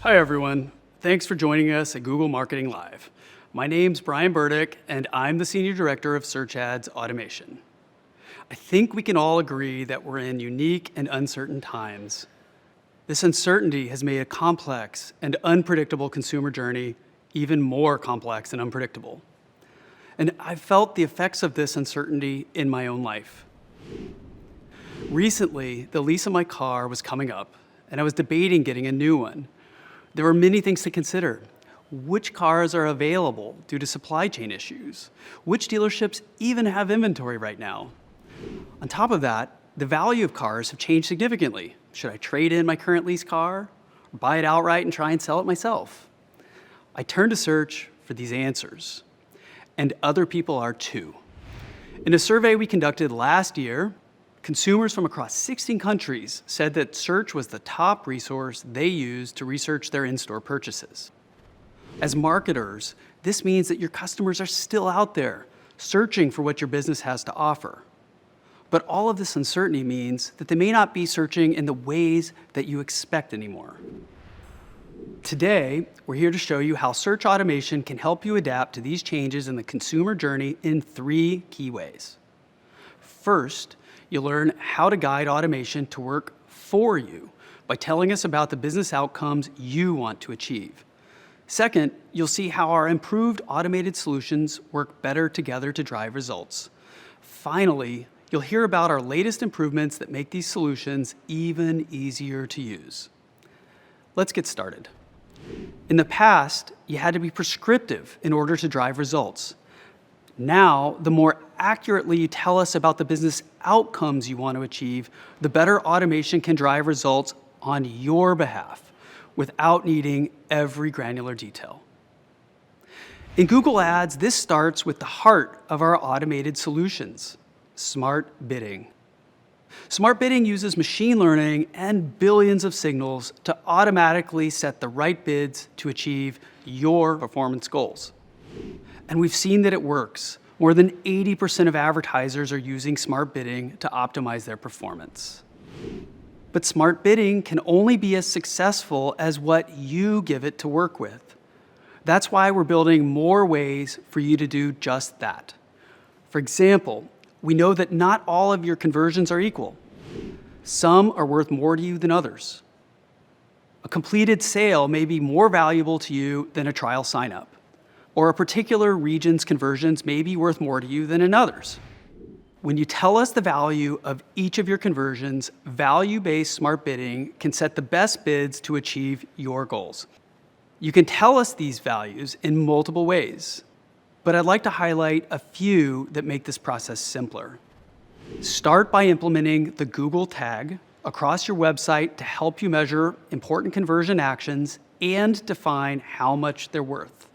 Hi, everyone. Thanks for joining us at Google Marketing Live. My name's Brian Burdick, and I'm the Senior Director of Search Ads Automation. I think we can all agree that we're in unique and uncertain times. This uncertainty has made a complex and unpredictable consumer journey even more complex and unpredictable. And I've felt the effects of this uncertainty in my own life. Recently, the lease of my car was coming up, and I was debating getting a new one. There were many things to consider. Which cars are available due to supply chain issues? Which dealerships even have inventory right now? On top of that, the value of cars have changed significantly. Should I trade in my current lease car, or buy it outright and try and sell it myself? I turned to search for these answers, and other people are too. In a survey we conducted last year, consumers from across 16 countries said that search was the top resource they use to research their in-store purchases. As marketers, this means that your customers are still out there, searching for what your business has to offer. But all of this uncertainty means that they may not be searching in the ways that you expect anymore. Today, we're here to show you how search automation can help you adapt to these changes in the consumer journey in 3 key ways. First, you'll learn how to guide automation to work for you by telling us about the business outcomes you want to achieve. Second, you'll see how our improved automated solutions work better together to drive results. Finally, you'll hear about our latest improvements that make these solutions even easier to use. Let's get started. In the past, you had to be prescriptive in order to drive results. Now, the more accurately you tell us about the business outcomes you want to achieve, the better automation can drive results on your behalf without needing every granular detail. In Google Ads, this starts with the heart of our automated solutions, Smart Bidding. Smart Bidding uses machine learning and billions of signals to automatically set the right bids to achieve your performance goals. And we've seen that it works. More than 80% of advertisers are using Smart Bidding to optimize their performance. But Smart Bidding can only be as successful as what you give it to work with. That's why we're building more ways for you to do just that. For example, we know that not all of your conversions are equal. Some are worth more to you than others. A completed sale may be more valuable to you than a trial sign-up, or a particular region's conversions may be worth more to you than another's. When you tell us the value of each of your conversions, value-based Smart Bidding can set the best bids to achieve your goals. You can tell us these values in multiple ways, but I'd like to highlight a few that make this process simpler. Start by implementing the Google tag across your website to help you measure important conversion actions and define how much they're worth.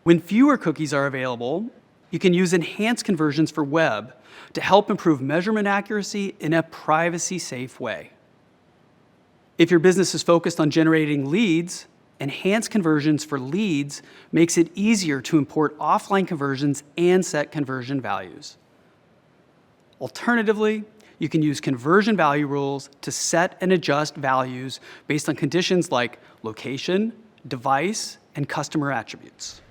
When fewer cookies are available, you can use enhanced conversions for web to help improve measurement accuracy in a privacy-safe way. If your business is focused on generating leads, enhanced conversions for leads makes it easier to import offline conversions and set conversion values. Alternatively, you can use conversion value rules to set and adjust values based on conditions like location, device, and customer attributes.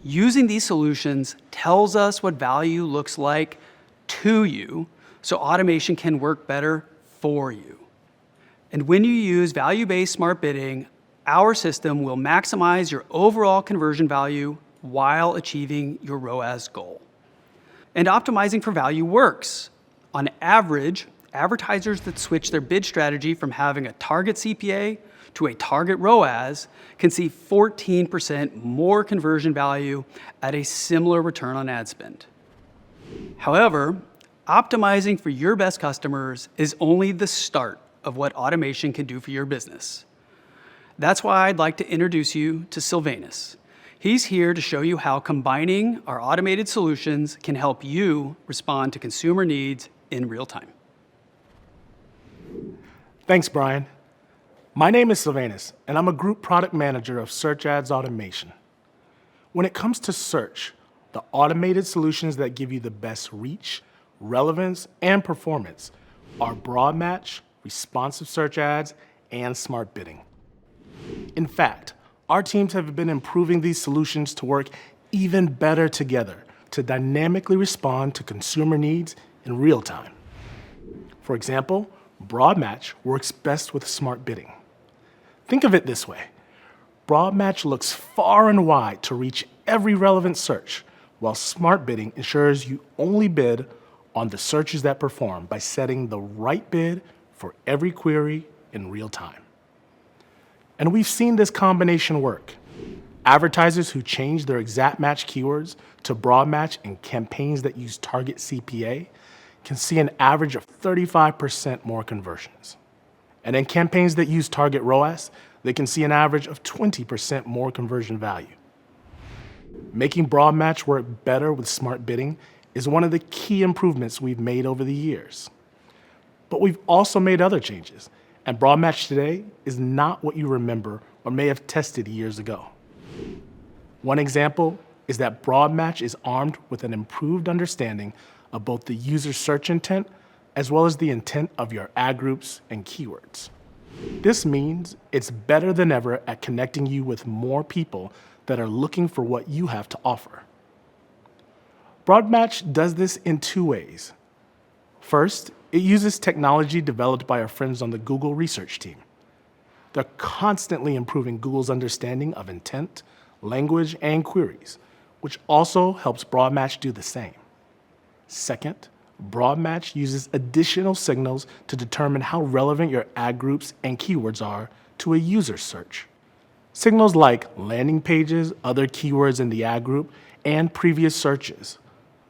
Using these solutions tells us what value looks like to you, so automation can work better for you. And when you use value-based Smart Bidding, our system will maximize your overall conversion value while achieving your ROAS goal. And optimizing for value works. On average, advertisers that switch their bid strategy from having a target CPA to a target ROAS can see 14% more conversion value at a similar return on ad spend. However, optimizing for your best customers is only the start of what automation can do for your business. That's why I'd like to introduce you to Sylvanus. He's here to show you how combining our automated solutions can help you respond to consumer needs in real time. Thanks, Brian. My name is Sylvanus, and I'm a group product manager of Search Ads Automation. When it comes to search, the automated solutions that give you the best reach, relevance, and performance are Broad Match, Responsive Search Ads, and Smart Bidding. In fact, our teams have been improving these solutions to work even better together to dynamically respond to consumer needs in real time. For example, Broad Match works best with smart bidding. Think of it this way. Broad Match looks far and wide to reach every relevant search, while smart bidding ensures you only bid on the searches that perform by setting the right bid for every query in real time. And we've seen this combination work. Advertisers who change their exact match keywords to Broad Match in campaigns that use target CPA can see an average of 35% more conversions. And in campaigns that use target ROAS, they can see an average of 20% more conversion value. Making Broad Match work better with smart bidding is one of the key improvements we've made over the years. But we've also made other changes, and Broad Match today is not what you remember or may have tested years ago. One example is that Broad Match is armed with an improved understanding of both the user search intent as well as the intent of your ad groups and keywords. This means it's better than ever at connecting you with more people that are looking for what you have to offer. Broad Match does this in two ways. First, it uses technology developed by our friends on the Google research team. They're constantly improving Google's understanding of intent, language, and queries, which also helps Broad Match do the same. Second, Broad Match uses additional signals to determine how relevant your ad groups and keywords are to a user's search. Signals like landing pages, other keywords in the ad group, and previous searches.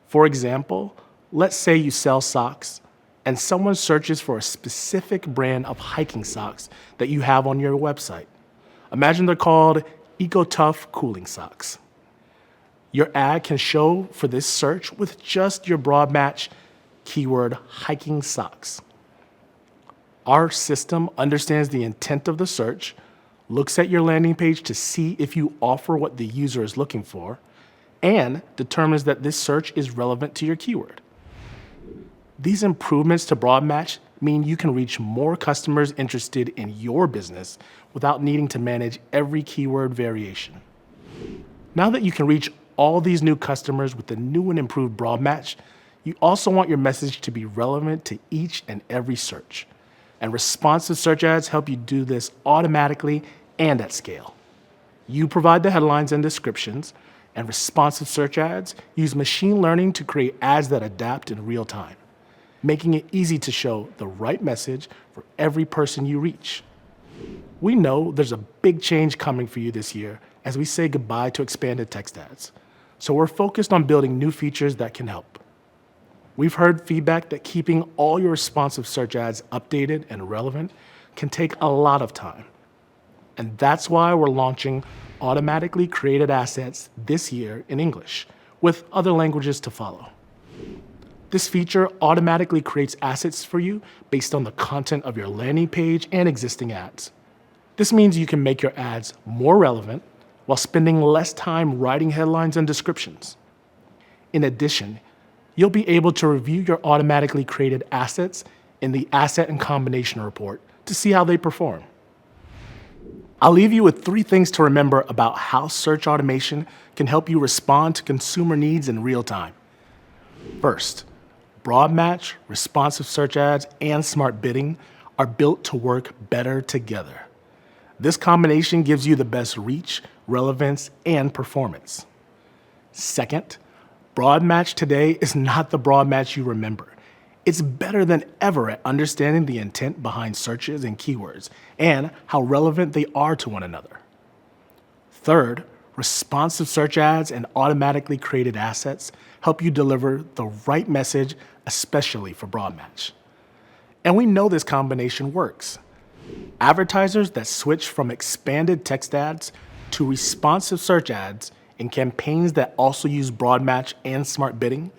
For example, let's say you sell socks and someone searches for a specific brand of hiking socks that you have on your website. Imagine they're called EcoTough cooling socks. Your ad can show for this search with just your Broad Match keyword hiking socks. Our system understands the intent of the search, looks at your landing page to see if you offer what the user is looking for, and determines that this search is relevant to your keyword. These improvements to Broad Match mean you can reach more customers interested in your business without needing to manage every keyword variation. Now that you can reach all these new customers with the new and improved Broad Match, you also want your message to be relevant to each and every search. And responsive search ads help you do this automatically and at scale. You provide the headlines and descriptions, and responsive search ads use machine learning to create ads that adapt in real time, making it easy to show the right message for every person you reach. We know there's a big change coming for you this year as we say goodbye to expanded text ads. So we're focused on building new features that can help. We've heard feedback that keeping all your responsive search ads updated and relevant can take a lot of time. And that's why we're launching automatically created assets this year in English, with other languages to follow. This feature automatically creates assets for you based on the content of your landing page and existing ads. This means you can make your ads more relevant while spending less time writing headlines and descriptions. In addition, you'll be able to review your automatically created assets in the Asset and Combination Report to see how they perform. I'll leave you with 3 things to remember about how search automation can help you respond to consumer needs in real time. First, Broad Match, responsive search ads, and smart bidding are built to work better together. This combination gives you the best reach, relevance, and performance. Second, Broad Match today is not the Broad Match you remember. It's better than ever at understanding the intent behind searches and keywords and how relevant they are to one another. Third, responsive search ads and automatically created assets help you deliver the right message, especially for Broad Match. And we know this combination works. Advertisers that switch from expanded text ads to responsive search ads in campaigns that also use Broad Match and smart bidding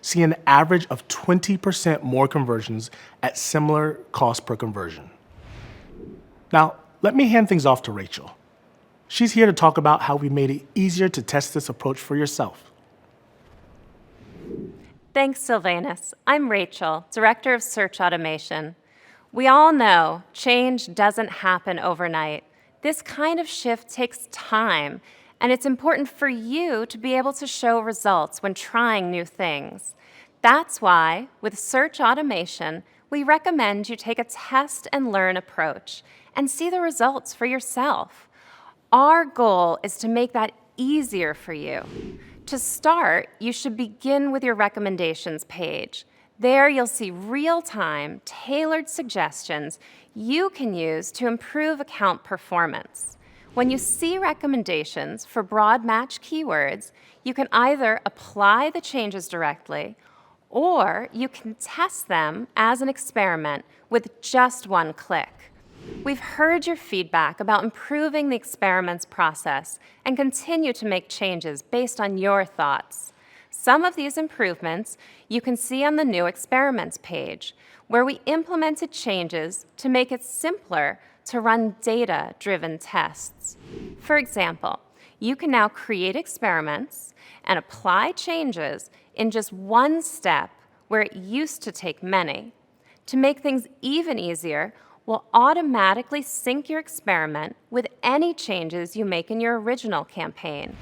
see an average of 20% more conversions at similar cost per conversion. Now, let me hand things off to Rachel. She's here to talk about how we made it easier to test this approach for yourself. Thanks, Sylvanus. I'm Rachel, Director of Search Automation. We all know change doesn't happen overnight. This kind of shift takes time, and it's important for you to be able to show results when trying new things. That's why, with search automation, we recommend you take a test and learn approach and see the results for yourself. Our goal is to make that easier for you. To start, you should begin with your recommendations page. There you'll see real-time, tailored suggestions you can use to improve account performance. When you see recommendations for broad match keywords, you can either apply the changes directly, or you can test them as an experiment with just one click. We've heard your feedback about improving the experiments process and continue to make changes based on your thoughts. Some of these improvements you can see on the new experiments page, where we implemented changes to make it simpler to run data-driven tests. For example, you can now create experiments and apply changes in just one step where it used to take many. To make things even easier, we'll automatically sync your experiment with any changes you make in your original campaign.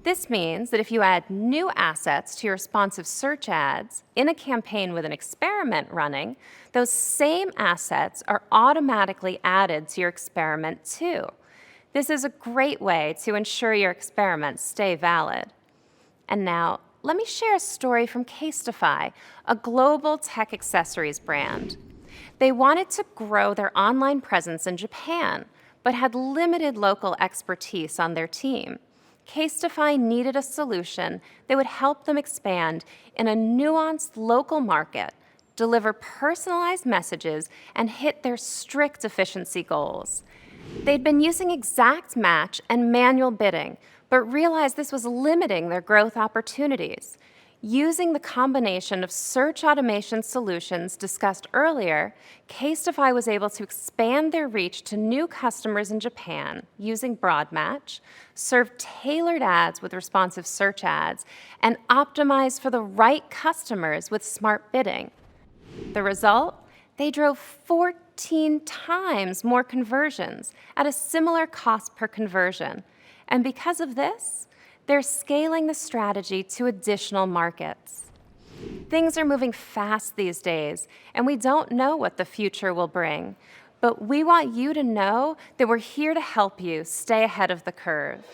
This means that if you add new assets to your responsive search ads in a campaign with an experiment running, those same assets are automatically added to your experiment too. This is a great way to ensure your experiments stay valid. And now, let me share a story from Casetify, a global tech accessories brand. They wanted to grow their online presence in Japan, but had limited local expertise on their team. Casetify needed a solution that would help them expand in a nuanced local market, deliver personalized messages, and hit their strict efficiency goals. They'd been using exact match and manual bidding, but realized this was limiting their growth opportunities. Using the combination of search automation solutions discussed earlier, Casetify was able to expand their reach to new customers in Japan using Broadmatch, serve tailored ads with responsive search ads, and optimize for the right customers with smart bidding. The result? They drove 14 times more conversions at a similar cost per conversion. And because of this, they're scaling the strategy to additional markets. Things are moving fast these days, and we don't know what the future will bring. But we want you to know that we're here to help you stay ahead of the curve.